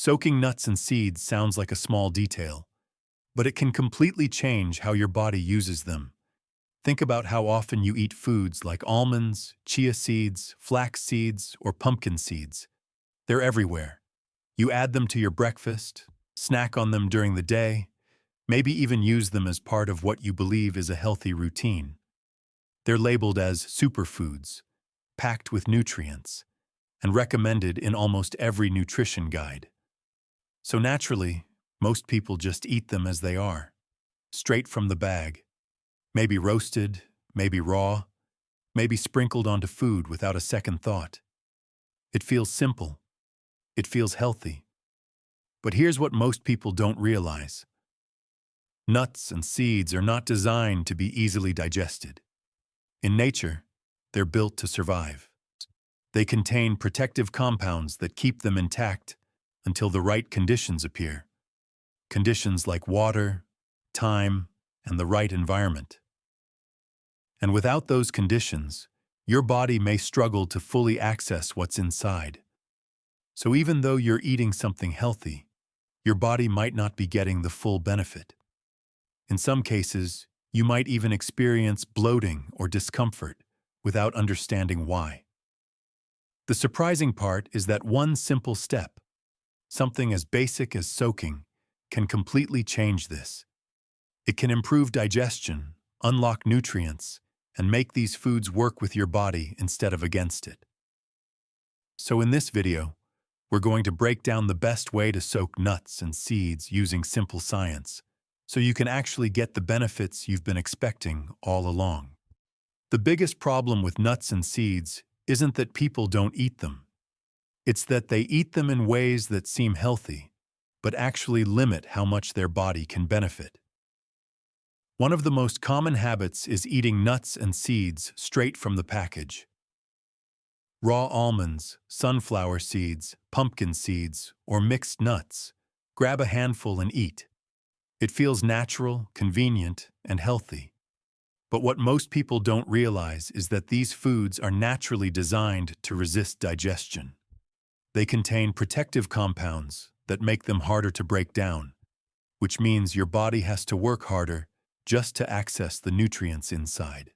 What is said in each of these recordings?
Soaking nuts and seeds sounds like a small detail, but it can completely change how your body uses them. Think about how often you eat foods like almonds, chia seeds, flax seeds, or pumpkin seeds. They're everywhere. You add them to your breakfast, snack on them during the day, maybe even use them as part of what you believe is a healthy routine. They're labeled as superfoods, packed with nutrients, and recommended in almost every nutrition guide. So naturally, most people just eat them as they are, straight from the bag. Maybe roasted, maybe raw, maybe sprinkled onto food without a second thought. It feels simple. It feels healthy. But here's what most people don't realize. Nuts and seeds are not designed to be easily digested. In nature, they're built to survive. They contain protective compounds that keep them intact until the right conditions appear. Conditions like water, time, and the right environment. And without those conditions, your body may struggle to fully access what's inside. So even though you're eating something healthy, your body might not be getting the full benefit. In some cases, you might even experience bloating or discomfort without understanding why. The surprising part is that one simple step, something as basic as soaking, can completely change this. It can improve digestion, unlock nutrients, and make these foods work with your body instead of against it. So in this video, we're going to break down the best way to soak nuts and seeds using simple science, so you can actually get the benefits you've been expecting all along. The biggest problem with nuts and seeds isn't that people don't eat them. It's that they eat them in ways that seem healthy, but actually limit how much their body can benefit. One of the most common habits is eating nuts and seeds straight from the package. Raw almonds, sunflower seeds, pumpkin seeds, or mixed nuts. Grab a handful and eat. It feels natural, convenient, and healthy. But what most people don't realize is that these foods are naturally designed to resist digestion. They contain protective compounds that make them harder to break down, which means your body has to work harder just to access the nutrients inside.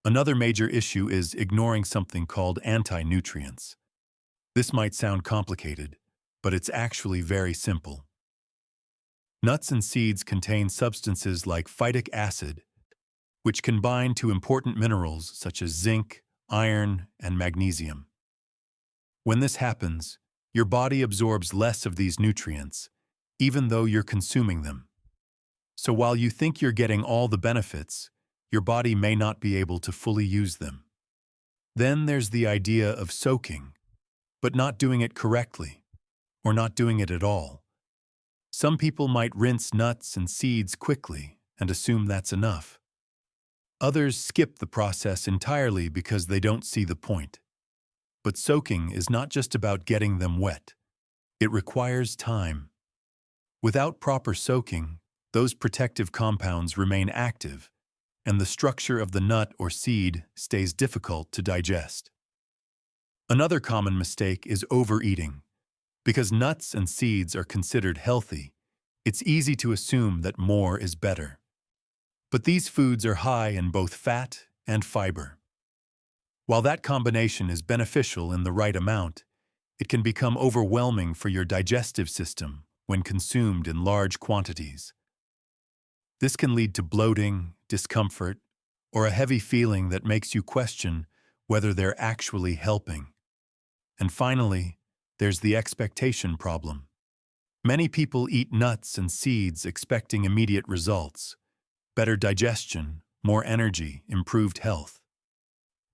Another major issue is ignoring something called anti-nutrients. This might sound complicated, but it's actually very simple. Nuts and seeds contain substances like phytic acid, which can bind to important minerals such as zinc, iron, and magnesium. When this happens, your body absorbs less of these nutrients, even though you're consuming them. So while you think you're getting all the benefits, your body may not be able to fully use them. Then there's the idea of soaking, but not doing it correctly, or not doing it at all. Some people might rinse nuts and seeds quickly and assume that's enough. Others skip the process entirely because they don't see the point. But soaking is not just about getting them wet. It requires time. Without proper soaking, those protective compounds remain active, and the structure of the nut or seed stays difficult to digest. Another common mistake is overeating. Because nuts and seeds are considered healthy, it's easy to assume that more is better. But these foods are high in both fat and fiber. While that combination is beneficial in the right amount, it can become overwhelming for your digestive system when consumed in large quantities. This can lead to bloating, discomfort, or a heavy feeling that makes you question whether they're actually helping. And finally, there's the expectation problem. Many people eat nuts and seeds expecting immediate results, better digestion, more energy, improved health.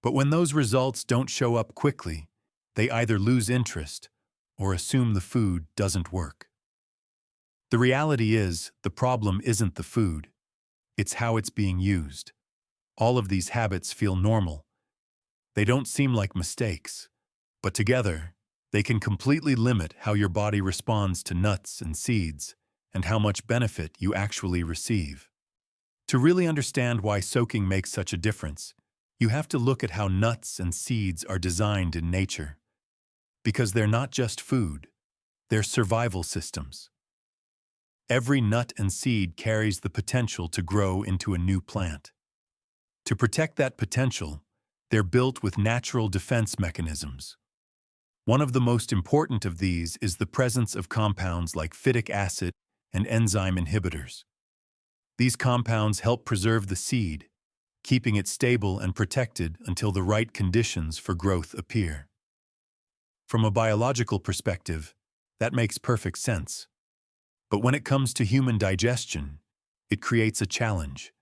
But when those results don't show up quickly, they either lose interest or assume the food doesn't work. The reality is, the problem isn't the food. It's how it's being used. All of these habits feel normal. They don't seem like mistakes, but together, they can completely limit how your body responds to nuts and seeds and how much benefit you actually receive. To really understand why soaking makes such a difference, you have to look at how nuts and seeds are designed in nature. Because they're not just food, They're survival systems. Every nut and seed carries the potential to grow into a new plant. To protect that potential, they're built with natural defense mechanisms. One of the most important of these is the presence of compounds like phytic acid and enzyme inhibitors. These compounds help preserve the seed, keeping it stable and protected until the right conditions for growth appear. From a biological perspective, that makes perfect sense. But when it comes to human digestion, it creates a challenge.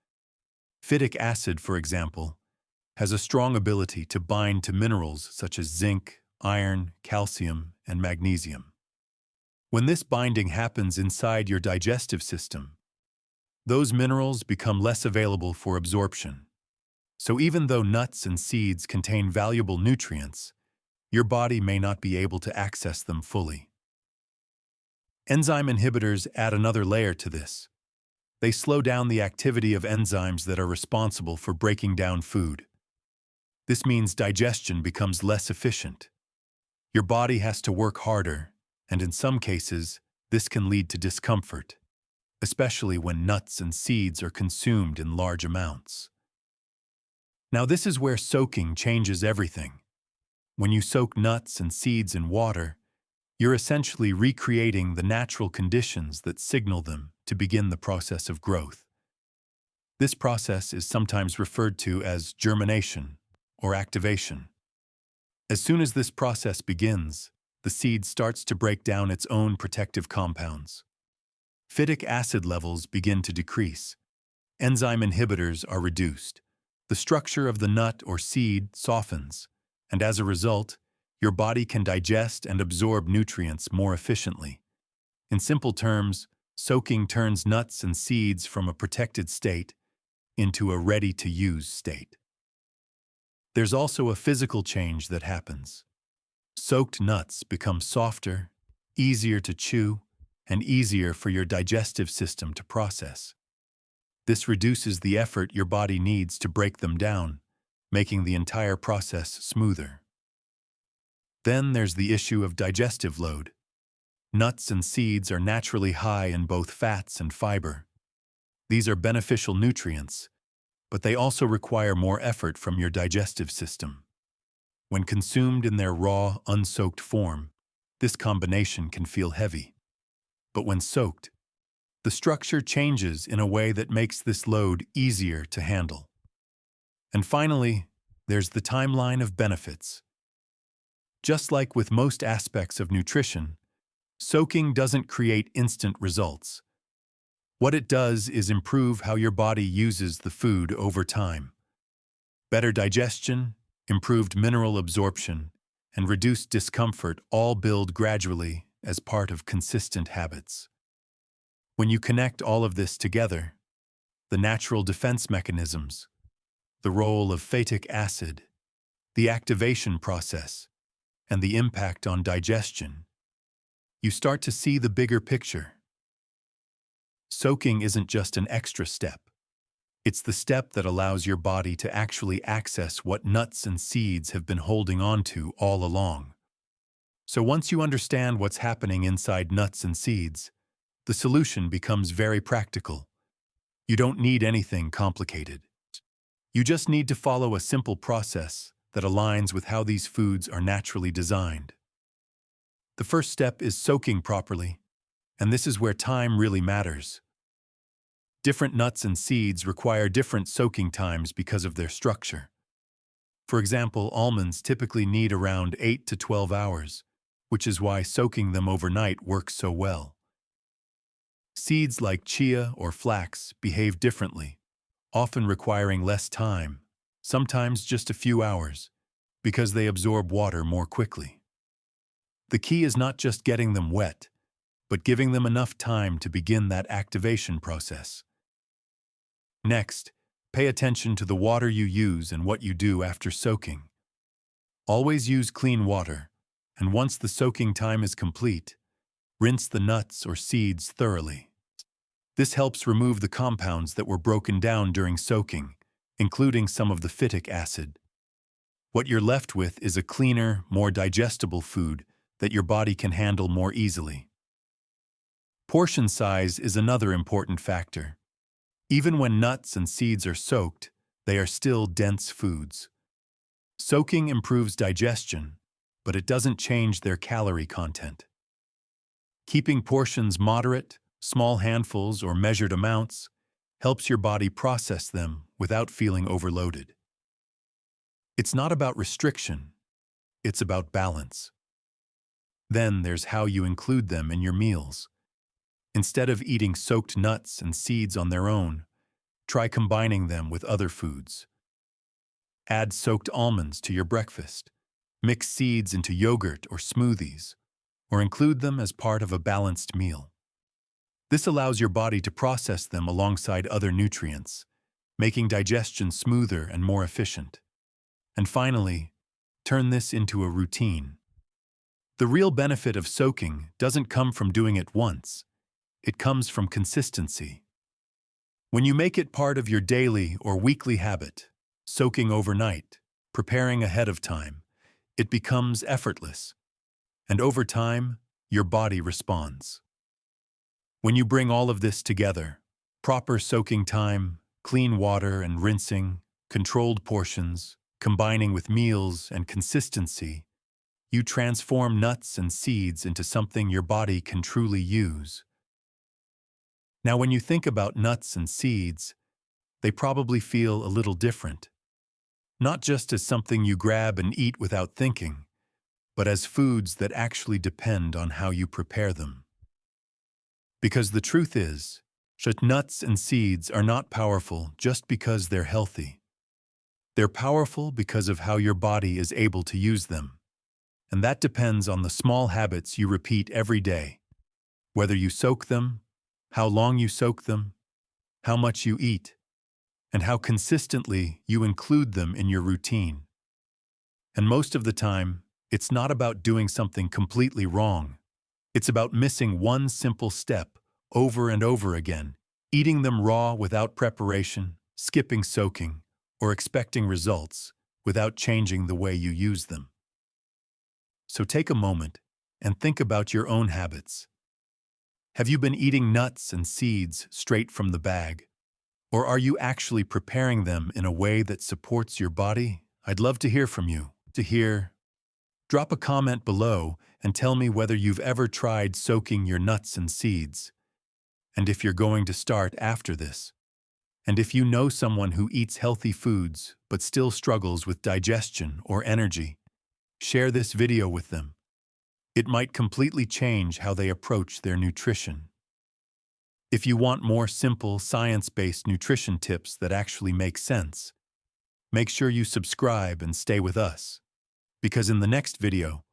Phytic acid, for example, has a strong ability to bind to minerals such as zinc, iron, calcium, and magnesium. When this binding happens inside your digestive system, those minerals become less available for absorption. So even though nuts and seeds contain valuable nutrients, your body may not be able to access them fully. Enzyme inhibitors add another layer to this. They slow down the activity of enzymes that are responsible for breaking down food. This means digestion becomes less efficient. Your body has to work harder, and in some cases, this can lead to discomfort, especially when nuts and seeds are consumed in large amounts. Now, this is where soaking changes everything. When you soak nuts and seeds in water, you're essentially recreating the natural conditions that signal them to begin the process of growth. This process is sometimes referred to as germination or activation. As soon as this process begins, the seed starts to break down its own protective compounds. Phytic acid levels begin to decrease. Enzyme inhibitors are reduced. The structure of the nut or seed softens, and as a result, your body can digest and absorb nutrients more efficiently. In simple terms, soaking turns nuts and seeds from a protected state into a ready-to-use state. There's also a physical change that happens. Soaked nuts become softer, easier to chew, and easier for your digestive system to process. This reduces the effort your body needs to break them down, making the entire process smoother. Then there's the issue of digestive load. Nuts and seeds are naturally high in both fats and fiber. These are beneficial nutrients, but they also require more effort from your digestive system. When consumed in their raw, unsoaked form, this combination can feel heavy. But when soaked, the structure changes in a way that makes this load easier to handle. And finally, there's the timeline of benefits. Just like with most aspects of nutrition, soaking doesn't create instant results. What it does is improve how your body uses the food over time. Better digestion, improved mineral absorption, and reduced discomfort all build gradually as part of consistent habits. When you connect all of this together, the natural defense mechanisms, the role of phytic acid, the activation process, and the impact on digestion, you start to see the bigger picture. Soaking isn't just an extra step. It's the step that allows your body to actually access what nuts and seeds have been holding on to all along. So once you understand what's happening inside nuts and seeds, the solution becomes very practical. You don't need anything complicated. You just need to follow a simple process that aligns with how these foods are naturally designed. The first step is soaking properly, and this is where time really matters. Different nuts and seeds require different soaking times because of their structure. For example, almonds typically need around 8 to 12 hours, which is why soaking them overnight works so well. Seeds like chia or flax behave differently, often requiring less time, sometimes just a few hours, because they absorb water more quickly. The key is not just getting them wet, but giving them enough time to begin that activation process. Next, pay attention to the water you use and what you do after soaking. Always use clean water, and once the soaking time is complete, rinse the nuts or seeds thoroughly. This helps remove the compounds that were broken down during soaking, including some of the phytic acid. What you're left with is a cleaner, more digestible food that your body can handle more easily. Portion size is another important factor. Even when nuts and seeds are soaked, they are still dense foods. Soaking improves digestion, but it doesn't change their calorie content. Keeping portions moderate, small handfuls or measured amounts, helps your body process them without feeling overloaded. It's not about restriction, it's about balance. Then there's how you include them in your meals. Instead of eating soaked nuts and seeds on their own, try combining them with other foods. Add soaked almonds to your breakfast, mix seeds into yogurt or smoothies, or include them as part of a balanced meal. This allows your body to process them alongside other nutrients, making digestion smoother and more efficient. And finally, turn this into a routine. The real benefit of soaking doesn't come from doing it once. It comes from consistency. When you make it part of your daily or weekly habit, soaking overnight, preparing ahead of time, it becomes effortless. And over time, your body responds. When you bring all of this together, proper soaking time, clean water and rinsing, controlled portions, combining with meals and consistency, you transform nuts and seeds into something your body can truly use. Now, when you think about nuts and seeds, they probably feel a little different. Not just as something you grab and eat without thinking, but as foods that actually depend on how you prepare them. Because the truth is, nuts and seeds are not powerful just because they're healthy. They're powerful because of how your body is able to use them. And that depends on the small habits you repeat every day. Whether you soak them, how long you soak them, how much you eat, and how consistently you include them in your routine. And most of the time, it's not about doing something completely wrong. It's about missing one simple step over and over again, eating them raw without preparation, skipping soaking, or expecting results without changing the way you use them. So take a moment and think about your own habits. Have you been eating nuts and seeds straight from the bag? Or are you actually preparing them in a way that supports your body? I'd love to hear from you. Drop a comment below and tell me whether you've ever tried soaking your nuts and seeds, and if you're going to start after this. And if you know someone who eats healthy foods but still struggles with digestion or energy, share this video with them. It might completely change how they approach their nutrition. If you want more simple, science-based nutrition tips that actually make sense, make sure you subscribe and stay with us. Because in the next video,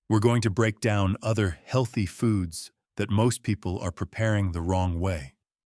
we're going to break down other healthy foods that most people are preparing the wrong way.